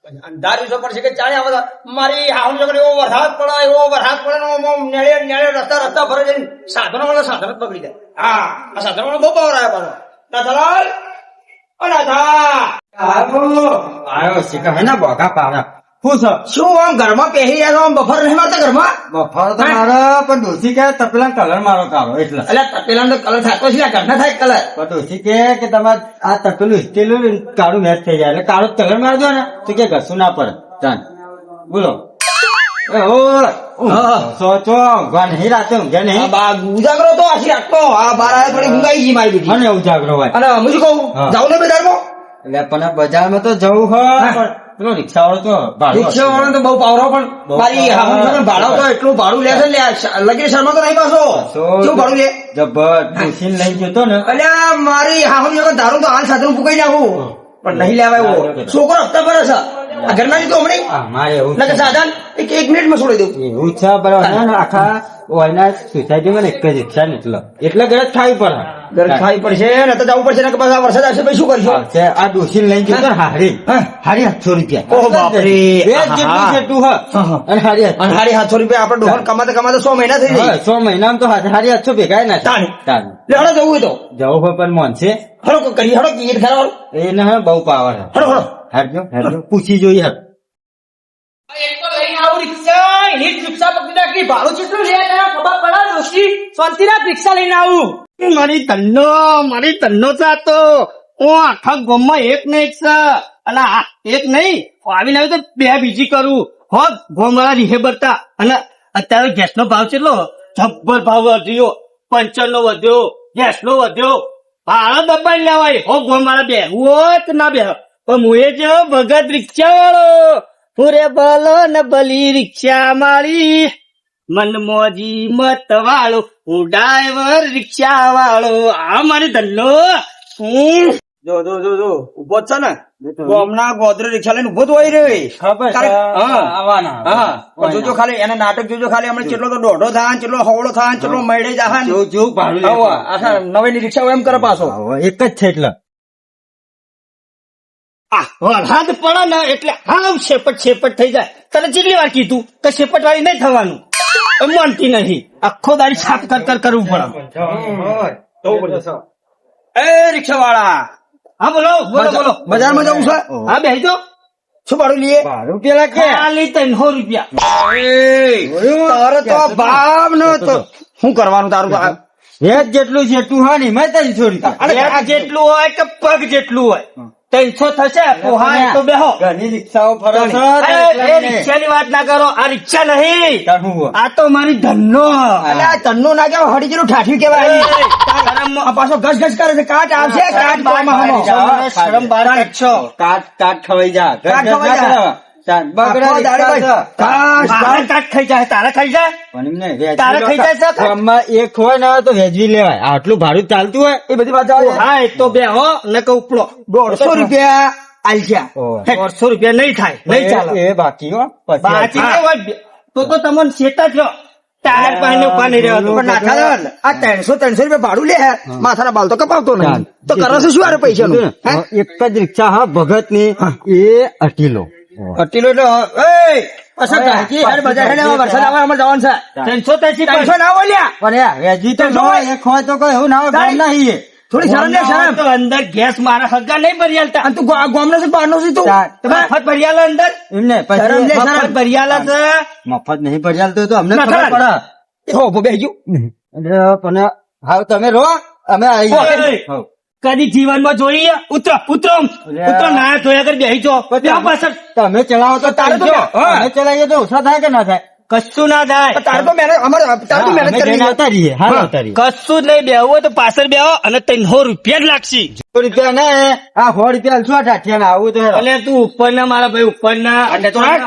અંધારી તો પડશે કે ચાલે આવે મારી હાઉન છોકરી એવો વરસાદ પડે નેળે નેળે રસ્તા ભરે જઈને સાધનો વાળા સાધન જ બગડી જાય. હા આ સાધનો વાળા બહુ પાવર આવ્યા પાછો. નાથાલાલ ઓ નાથા આવ્યો શીખા હે ને બોગા પાવડા શું છે? શું આમ ઘરમાં પહેરી રહ્યા છો? આમ બફર નહીં મારતા ઘરમાં? બફારો તો મારો પણ ડોસી કે તપેલા કલર મારો કાઢો એટલે એટલે તપેલા તો કલર થતો છે ઘરના થાય કલર. પણ ડોસી કે તમારે આ તપેલું સ્ટીલું કાળું મેચ થઈ જાય એટલે કાળો કલર મારી દો ને તો કે ઘસું ના પડે. ચાલ બોલો સોચો ઊંઘવા નહીં રાતે ઊંઘે નહીં ઉજાગરો તો આશી રાખતો. આ બાર આવ્યા થોડી ઊંઘાઈ ગઈ મારી બધી. મને ઉજાગરો હોય અને હું શું કહું હા. જાઉં ને બજારમાં? એટલે પણ બજારમાં તો જવું હોય પણ પેલો રિક્ષા વાળો તો ભાડું રિક્ષા વાળા તો બહુ પાવરો પણ બહુ મારી પાવરો. હાઉન ભાડા તો એટલું ભાડું લે છે ને લગી શર્મા તો નહીં પાછો. શું ભાડું લે? જબર ડોસી લઈ જતો ને અલ્યા મારી હાહુ દારૂ તો હાલ સાથે ફૂકાઈ નાખું પણ નહીં લેવાય એવો છોકરો હપ્તા ભરે છે. આ ઘરમાં તો હમણાં મારે એવું એટલે સાધન એક મિનિટમાં છોડી દઉં. એવું છે બરાબર આખા ઓયના સોસાયટીમાં એક જ રિક્ષા ને એટલે ગરજ ખાવી પડે ઘર ખાવી પડશે ને તો જવું પડશે ને કે પાછા વરસાદ આવશે પછી શું કરશું? આ ડોસી લઈ જતો હારી હારી 800 રૂપિયા ઓહો બાપરે. જેટલું જેટલું હ અને હારી અને હારી 700 રૂપિયા આપણે ડોહન કમાતા 100 મહિના થઈ જાય. 100 મહિનામાં તો હારી 800 ભેગા ના તાણી. તાણી લે હળો જવું હોય તો જવું હોય પણ મોન છે હળો કરી હળો કીટ ખરાબ એને હવે બહુ પાવર હળો હળો હારજો હારજો પૂછી જોઈએ હાર એક તો લઈને આવું રિક્ષા એની જ રિક્ષા પકડી નાખી ભાડું કેટલું લે તને ખબર પડે દોસ્તી શાંતિનાથ રિક્ષા લઈને આવું મારી તન્નો ચાતો હું આખા ગામમાં એક ને એક છે અને આ એક નહીં આવીને આવી તો બે બીજી કરું હો ગોમવાળા રીહે બરતા અને અત્યારે ગેસ નો ભાવ કેટલો જબ્બર ભાવ વધ્યો 55 વધ્યો ગેસ નો વધ્યો ભાડો દબાઈ લેવાય હો ગોમવાળા બે હોત ના બે પણ મુએ જો ભગત રિક્ષા વાળો પૂરે ભલો ને ભલી રિક્ષા મારી મન મોજી મત વાળો હું ડ્રાઈવર રિક્ષા વાળો આ મારી ધલ્લો જો ઉભો જ છે ને ગામના ગોદરે રિક્ષા લઈને ઉભો જ હોય રે. ખબર છે હા. આવવાના હા પણ જોજો ખાલી એના નાટક જોજો ખાલી હમણાં કેટલો તો દોઢો થાય કેટલો હવળો થાય કેટલો મૈડે જાય જો ભાડું લે. આખા નવેની રિક્ષા એમ કરે પાછો. એક જ છે એટલે વરસાદ પડે ને એટલે હાવ શેપટ થઈ જાય તને કેટલી વાર કીધું કે શેપટ વાળી નહીં થવાનું એમ માનતી નહીં આખો દાડી સાફ કર કરવું પડે એ રિક્ષા વાળા હા બોલો બજારમાં જવું છે? હા બેસી જો શું ભાડું લઈએ? ભાડું પેલા કે ખાલી 300 રૂપિયા તારે તો ભાવ ન તો શું કરવાનું તારું તો? વેચ જેટલું જેટલું હોય ને એમાં 300 રૂપિયા અરે જેટલું હોય કે પગ જેટલું હોય 300 થશે પોહાય તો બેહો ઘણી રિક્ષાઓ ફરે છે એ રિક્ષાની વાત ના કરો આ રિક્ષા નહીં આ તો મારી ધનનો અલ્યા આ તન્નો ના કેવાય હળી જેલું ઠાઠ્યું કેવાય. આ પાછો ઘસ ઘસ કરે છે. કાટ આવશે કાટ પામાં હમો. શરમ બાર કાઢશો કાટ ખવાઈ જા કાટ ખવાઈ જા. બગડા આખો દાડે રિક્ષા ભાઈ. છે. બાર કાટ ખાઈ જાય તારા ખાઈ જાય પણ એમને વેચવી તારે લો. ખાઈ જાય છે? ગામમાં એક હોય ને તો વેચવી લેવાય આટલું ભાડું ચાલતું હોય એ બધી વાત આવે. હા એ તો બેહો ને કે ઉપડો 150 રૂપિયા આલસ્યા. 150 રૂપિયા નહીં થાય નહીં ચાલે એ બાકી હો બાકી પછી નહીં હોય તો તમને શેત જ રહો ટાયર પાણી ઉભા નહીં રહેવાનું પણ નાથાલાલ, આ 300 રૂપિયા ભાડું લે માથાના બાલ તો કપાવતો નહીં તો કરશે શું આરે પૈસાનું? હે? એક જ રિક્ષા હા ભગત ની એ અટીલો અટીલો એટલે એ અસર ઢાંકી હારે બજાર હેડે વરસાદ આવે અમારે જવાનું છે. 380 300 ના બોલ્યા પણ યાર વેચવી તો ન હોય એક હોય તો કોઈ એવું ના હોય ગામ ના હીએ. થોડી શરમ લે શરમ. તો અંદર ગેસ મારા હગા નહીં ભરી આલતા અને તું ગામનો છે બહારનો છે તું? તમે મફત ભરી આલો અંદર એમને શરમ લે, પછી શરમ. મફત ભરી આલે છે મફત નહીં ભરી આલતો તો અમને ના, ખબર ખરા. પડે હો ઉભો બેહી ગયું. એટલે પણ હા તમે રો અમે આવી ઓય. હોવ. કદી જીવનમાં જોઈએ ઉતરો ના જોયા કર બેહી જો બેહો પાછળ તમે ચલાવો તો તારે તો ચાલજો. હા. અમે ચલાવીએ તો ઓછા થાય કે ના થાય કશું ના થાય તારે તો મહેનત અમારે તારે તો મહેનત અમે કરવી જઈને છે. આવતા રહીએ હાલ હા. આવતા રહીએ કશું જ નહીં બેહવું હોય તો પાછળ બેહો અને 300 રૂપિયા જ લાગશે 100 રૂપિયા ને આ 100 રૂપિયા શું ટાઠિયા ને આવું તો હેરો. એટલે તું ઉપર ના મારા ભાઈ ઉપર ના નેચો રાખ.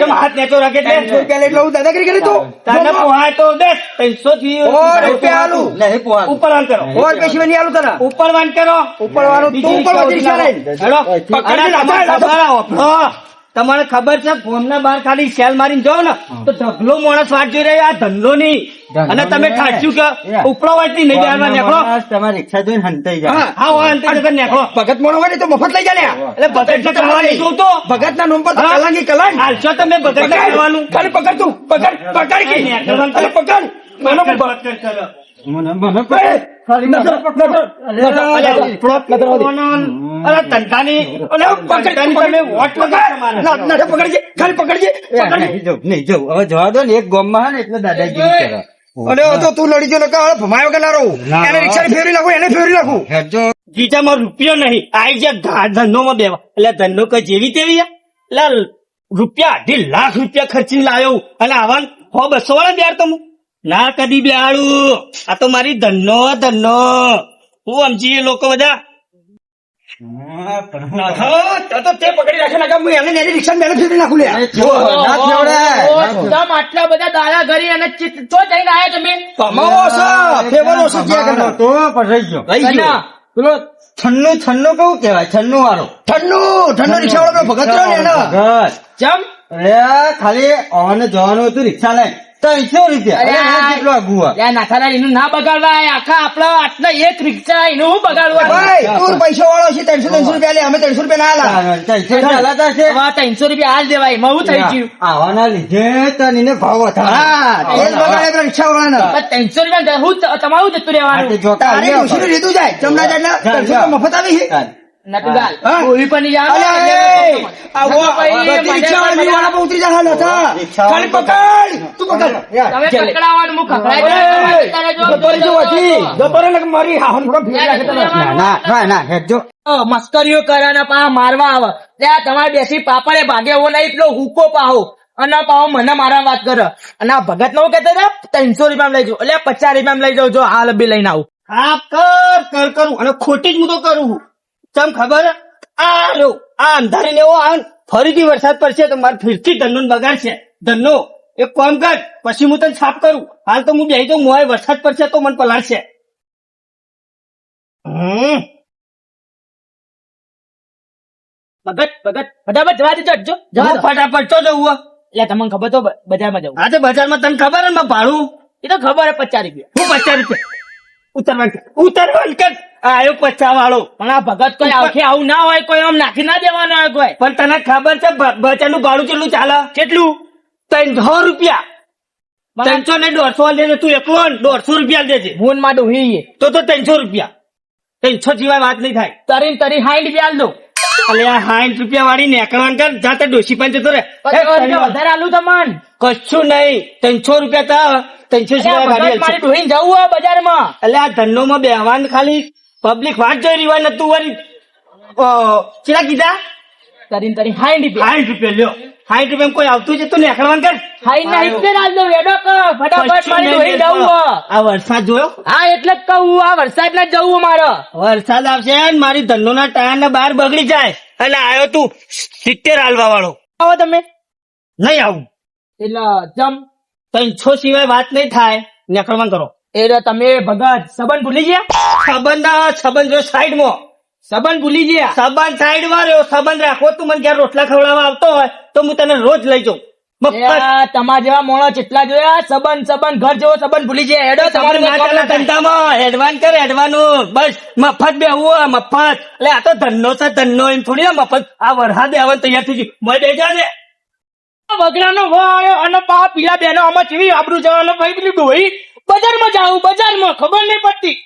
કેમ હાથ નેચો રાખે 300 એટલે રૂપિયા લે એટલે હું દાદાગીરી કરી તું? તને પોહાય તો બેસ 300 થી 100 રૂપિયા આલું. નહીં પોહાતું. ઉપર વાન કરો ઓર પૈસા નહીં આલું તને. ઉપર વાન કરો ઉપર વાળું તું ઉપર વધી રિક્ષા લઈને. હેડો પકડી અને લાજા, તમારા લાજા. ખબર આવો. હા. તમને ખબર છે ફોનના બહાર ખાલી સેલ મારીને જાઓ ને તો ઢગલો માણસ વાટ જોઈ રહ્યો આ ધંધો ની અને તમે ઠાચ્યું કે ઉપડો વાટતી નહીં બેહાડવા નીકળો તમારી રિક્ષા જોઈને હંતાઈ જાય હા હા અંતે જગત નીકળો ભગત મોણો હોય ને તો મફત લઈ જાય ને એટલે ભગત ને કરવાની શું તો ભગત ના નંબર તો કલાંગી કલાંગ હાલશો તમે ભગત ને કરવાનું ખાલી પકડ તું પકડ કે ખાલી પકડ મને ભગત કરો મને ખાલી અરે ધંધાની તમે વોટ પકડજે ખાલી પકડજે નહીં જવું હવે જવા દો ને એક ગામમાં હે ને એટલે દાદાગીરી કરે અરે તો તું લડી જો ને ભમાયો કે ના રહું એને રિક્ષા ફેરવી નાખું એને ફેરવી નાખું હેજો ગીચામાં રૂપિયો નહીં આઈ જ્યાં ધંધોમાં બેવા એટલે ધંધો કઈ જેવી તેવી એટલે રૂપિયા 2.5 લાખ રૂપિયા ખર્ચી લાવ્યો અને આવા 100-200 વાળા બેર તો ના કદી બેહાડું આ તો મારી ધંધો હું સમજી લોકો બધા તો તે પકડી રાખે ને હું એને એની રિક્ષા મેલે ફેરવી નાખું લે ના ફેવડાય. તમે આટલા બધા દાડા ઘરી અને ચો જઈને આયા તમે કમાવો છો ફેવર ઓછો ક્યાં કરનો તો પણ રહી ગયો કના? પેલો છન્નું કેવું કહેવાય છન્નું વાળો ઠંડુ રિક્ષા વાળો ભગત રહ્યો ને એનો બસ જમ અરે ખાલી આવવાનું જવાનું હતું રિક્ષા લઈને 300 રૂપિયા અરે આ કેટલો આઘું આ. યા નાથાલાલ એનું ના બગાડવાય આખા આપડા આટલા એક રિક્ષા એનું હું બગાડવા ભાઈ તું પૈસા વાળો છે 300 રૂપિયા લે અમે 300 રૂપિયા ના આલા 300 રૂપિયા આલા તા છે. હવે 300 રૂપિયા હાલ દેવાય મવું થઈ ગયું આવવાના લીધે તને એને ભાવ વધારે. હા એ જ બગાડે પેલા રિક્ષા વાળાને પણ 300 રૂપિયા હું તમારું જતું આ તે રહેવાનું જોતા તારે આવ્યા ડોશીનું લીધું જાય જમના જાય ચાલ, 300 ચાલ. મફત આવી છે ચાલ. નટુલાલ હા? બોલી પણ નહીં અલે જાવ એ આ બધી રિક્ષા વાળા વાળા પર ઉતરી જા નતા રિક્ષા ખાલી વાળા પકડ તું પકડ તમે પકડાવાનું હું ખખડાઈ જતો રહેજો વાજી જતો રહે ને મારી હાહન થોડો ભીડ રાખે તને ના હેજો મસ્કરીઓ કરે પા મારવા આવે ત્યાં તમારે બેસી પાપડે ભાગે એવો નહીં પેલો હુકો પાહો અને પાહો મને મારા વાત કરે અને આ ભગત નો કેતા હતા 300 રૂપિયા લઈ જાઓ એટલે 50 રૂપિયા લઈ જાઓ જો હાલ બી લઈને આવું હા કર કરું અને ખોટી જ હું તો કરું છું તમ ખબર આ અંધારીને એવો આવે ને, ફરીથી વરસાદ પડશે તો મારે ફીરથી ધનનો બગાડશે ધનનો એક કામ કર પછી હું તને સાફ કરું હાલ તો હું બેસી જાઉં મોય વરસાદ પડશે તો મને પલાળશે ભગત ફટાફટ જવા દેજો હટજો જવા દો. ફટાફટ તો જવું એટલે તમને ખબર તો બજારમાં જવું આજે બજારમાં તને ખબર ને મારું ભાડું એ તો ખબર હે 50 રૂપિયા હું 50 રૂપિયા ઉતરવાનું કર આયો 50 વાળો પણ આ ભગત કોઈ આવખે આવું ના હોય કોઈ આમ નાખી ના દેવાનો હોય કોઈ પણ તને ખબર છે બજારનું ભાડું કેટલું ચાલે કેટલું 300 રૂપિયા 300 ને 150 લેજે તું એકલો 150 રૂપિયા દેજે મૂન માં ડોહી તો 300 રૂપિયા 300 સિવાય વાત નહીં થાય તરી 60 રૂપિયા આલ દો અલે આ 60 રૂપિયા વાળી નેકળવાન કર જાતે ડોશી પાંચે તો રે પછી વધારે આલું તમને કશું નહીં 300 રૂપિયા તા 300 સિવાય ગાડી મારી હાલશે. ડોહીને જવું હોય બજારમાં એટલે આ ધંધોમાં બેહવાન ખાલી પબ્લિક વાત જોઈ રહી હોય ને તું વળી ચેલા કીધા તરી 60 રૂપિયા 60 રૂપિયા લ્યો 60 રૂપિયા કોઈ આવતું છે તું નેકળવાન કર હાઈ ના એટલે આલ દો વેડો કર ફટાફટ મારી ડોહીને જવું હોય આ વરસાદ જોયો હા એટલે જ કહું આ વરસાદ ના જવું મારે વરસાદ આવશે ને મારી ધંધોના ટાયર ને બહાર બગડી જાય અને આવ્યો તું 70 હાલવા વાળો આવો તમે નહીં આવું એટલે જમ 300 સિવાય વાત નહીં થાય નેકળવાન કરો એટલે તમે ભગત સંબંધ ભૂલી ગયા સંબંધ જો સાઈડમાં સંબંધ ભૂલી ગયા સંબંધ સાઈડ માં રહ્યો સંબંધ રાખવો તું મને ક્યારે રોટલા ખવડાવવા આવતો હોય તો હું તને રોજ લઈ જાઉં મફત તમારા જેવા માણસ જેટલા જોયા સંબંધ ઘર જેવો સંબંધ ભૂલી ગયા હેડો તમારે ના ચાલે ધંધામાં એડવાન્સ કર એડવાનું બસ મફત બેહવું હોય, મફત એટલે આ તો ધંધો છે ધંધો એમ થોડી ના મફત આ વરસાદે આવવાનું તૈયાર થઈ ગયું મય બેજા ને વગડાનો વાયો અને પા પીલા બેનો આમાં ચીવી આબરૂ જવાનો ભાઈ પેલી ડોહી બજારમાં જાવું બજારમાં ખબર નહીં પડતી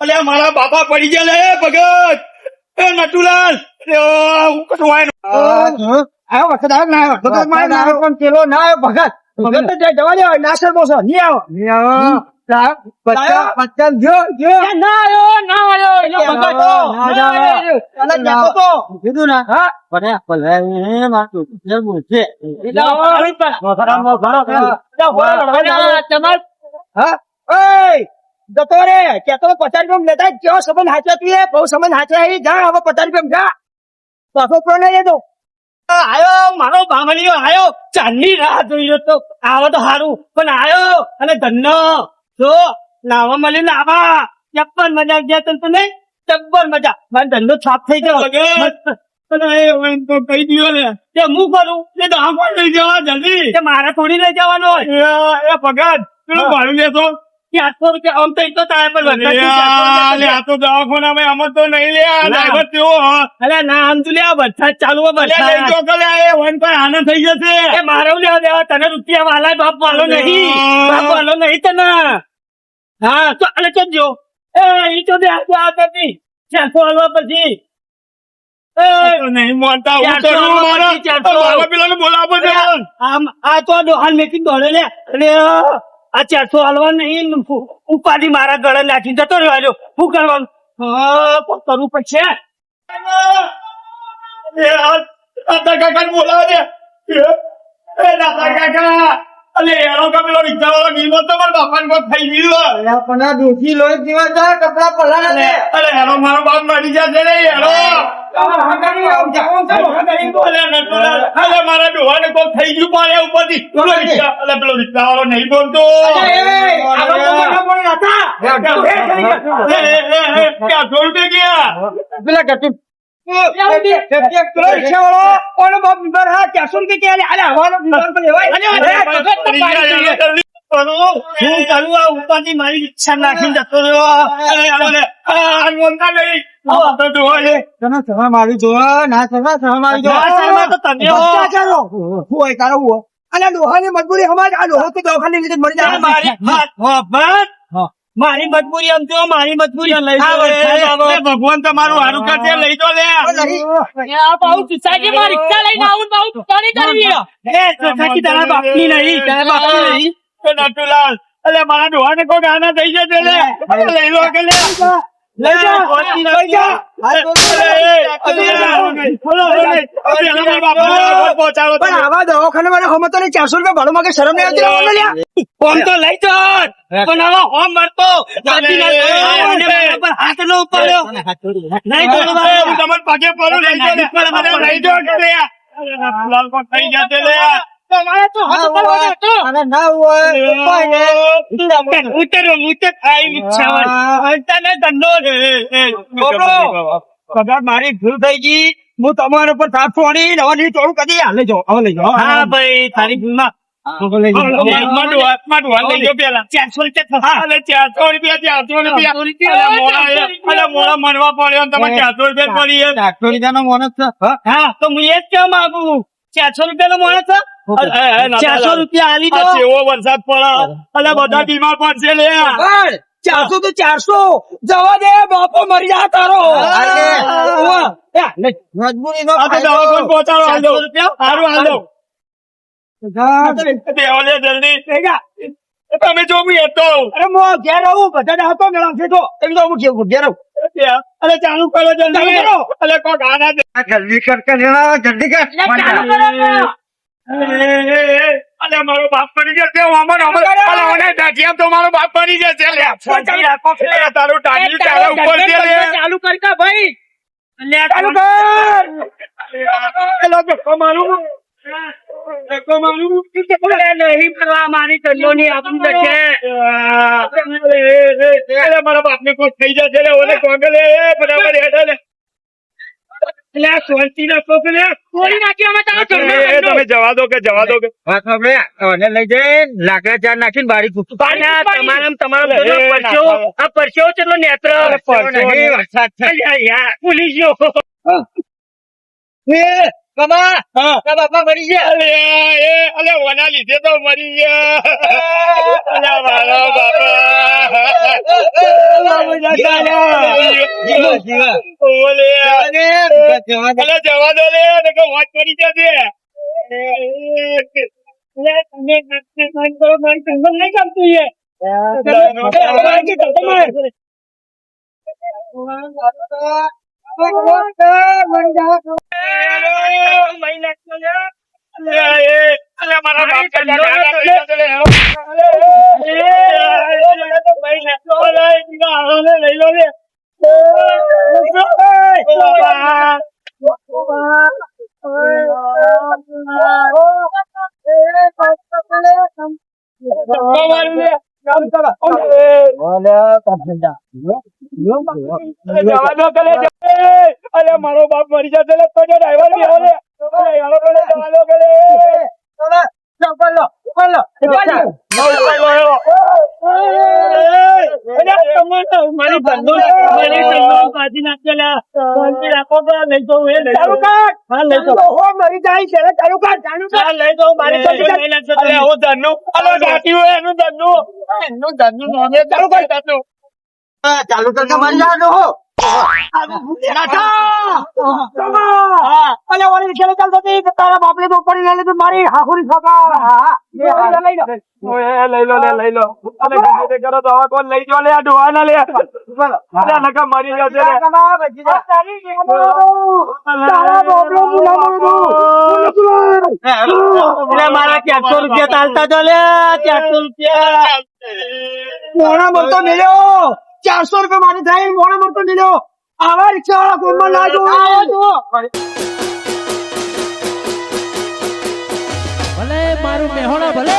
અલે મારા બાપા પડી ગયા લે ભગત એ નટુલાલ હું કશું વાય આવ્યો વખત આવ્યો ના આવ્યો તો મારે ના આવ્યો પણ પેલો ના આવ્યો ભગત ભગત તો જવા દે નાસર બોસો નહીં આવો પચાસ જો ના આવ્યો એનો ભગત અલગ જતો તો કીધું ને હા ભલે ભલે મારું કેવું છે તમારે હા ઓય જતો રે કેતો 50 રૂપિયા લેતા કેવો સંબંધ હાચવા તું એ બહુ સંબંધ હાચવા એ જા હવે 50 રૂપિયા જા પાછો પ્રો નહીં તો આયો મારો બામણીયો આયો ચાંદની રાહ જોઈ રહ્યો તો આવો તો સારું પણ આયો અને ધન્નો જો નાવા મળ્યું નાવા જબ્બર મજા ગયા તને નહીં જબ્બર મજા મારો ધંધો છાપ થઈ ગયો મસ્ત. અને એ વન તો કહી દીધો ને કે હું કરું એ દવાખાને લઈ જવા જલ્દી એ મારે થોડી લઈ જવાનો હોય એ ભગત પેલું ભાડું લેશો 400 રૂપિયા આમ તો એ તો તારે પર આ તો દવાખાના આમ તો નહીં લે ડ્રાઈવર તેવો અરે ના આમ તો લે વરસાદ ચાલુ વરસાદ એ વન પર આનંદ થઈ જશે એ મારે લેવા દેવા તને રૂપિયા વાલા બાપ વાલો નહીં તને હા તો અલે ચજો એ તો દે આ કરતી 400 હાલવા પછી નહીં માનતા હું કરું મારા પેલા બોલાવો છે આમ આ તો હાલ મેકી દોડે લે અરે આ 400 હાલવા નહીં ઉપાધિ મારા ગળે નાખી જતો રહ્યો શું કરવાનું કોણ કરવું પડશે કાકા બોલાવે છે દાદા કાકા અલે એનો પેલો રિક્ષા વાળો ગીરો તો મારા બાપા ને થઈ ગયું પણ આ દોષી લોહી જીવા જા કપડા પલાળે છે. અરે એનો મારો બાપ મરી જશે ને એનો અરે મારા ડોહાને કોઈ થઈ ગયું પાડે ઉપરથી પેલો રિક્ષા વાળો નહીં બોલતો પેલા ગટુ ઉપાધિ મારી ઈચ્છા નાખીને જતો તમે સભા મારી જો ના સભા મારી જો હોય તારો હું અને ડોહાની મજબૂરી સમાજ આ ડોહો તો દવાખાને લીધે મરી જાય મારી મજબૂરી આમ તો મારી મજબૂરી ભગવાન તમારું સારું કરશે લઈ તો લે તારા બાપની નહીં નટુલાલ અલે મારા ડોહાને કોઈ ગાના થઈ જશે લે લઈ લો કે લે આવા દવાખાને મને હમતો ને 400 રૂપિયા ભાડું માંગે શરમ નહીં આવતી ફોન તો લઈ જાઓ પણ હવે હોમ મળતો હાથ નો ઉપાડ્યો નહીં હું તમારે પગે પડું લઈ જાઓ થઈ જશે લે તમારે તો અને ના હોય ઉતરો ખાઈ ધંધો કદાચ મારી ભૂલ થઈ ગઈ હું તમારા પર સાફ છોડી નવાની ચોરું કદી હાલે જો હવે લઈ જાઓ હા ભાઈ તારી ભૂલમાં મનવા પડ્યો તમે 400 રૂપિયા પડી માણસ હા તો હું એ જ કહેવા માંગુ 400 રૂપિયા નો માણસ 400 રૂપિયા આલી દો એવો વરસાદ પડે એટલે બધા બીમાર પડશે લે 400 તો 400 જવા દે બાપો મરી જા તારો મજબૂરી નો દવાખાને પહોંચાડો હાલો સારું હાલો દેવાલે જલ્દી તમે જો હું હતો અરે મો ઘેર આવું બધા હતો મેળા છે તો એમ તો હું ઘેર આવું અરે ચાલુ કરો જલ્દી કરો અરે કોક આના જલ્દી કર જલ્દી કર અલે મારો બાપ મરી જશે દાઢિયા તો મારો બાપ મરી જશે તારું ટાઢિયું તારા ઉપર છે ચાલુ કર ભાઈ ચાલુ કર મારું નહીં ફરવા મારી ધંધો ની આપું છે મારા બાપ ને કોઈ થઈ જશે ઓલે કોંગલે બરાબર હેડે શાંતિ રાખો તમે જવા દો કે લઈ જઈ લાકડા ચાર નાખીને બારી તમારા પરસ્યો ચેટલો નેત્ર ભૂલી ગયો બાપા મરી ગયા અલે ઓના લીધે તો મરી ગયા મારો બાપા જવા દો લે વાત કરી જશે નહીં અરે મારો બાપ મરી જશે લે તો ડ્રાઈવર બી આવે ચાલુ કરતા મરી જાવ હો તારા બાપને તો પડી લે તો મારી હાહુરી ખબર લઈ લો અને ગમે તે કરો તો હવે કોણ લઈ જો લે આ ડોહા ના લે નકા મરી જશે મારા 400 રૂપિયા ચાલતા તો લે 400 રૂપિયા મોણા મળતો મળ્યો 400 રૂપિયા મારી થાય મોણા મળતો મળ્યો આવા રિક્ષા વાળા કોમમાં લાજો ભલે મારું મેહોણા ભલે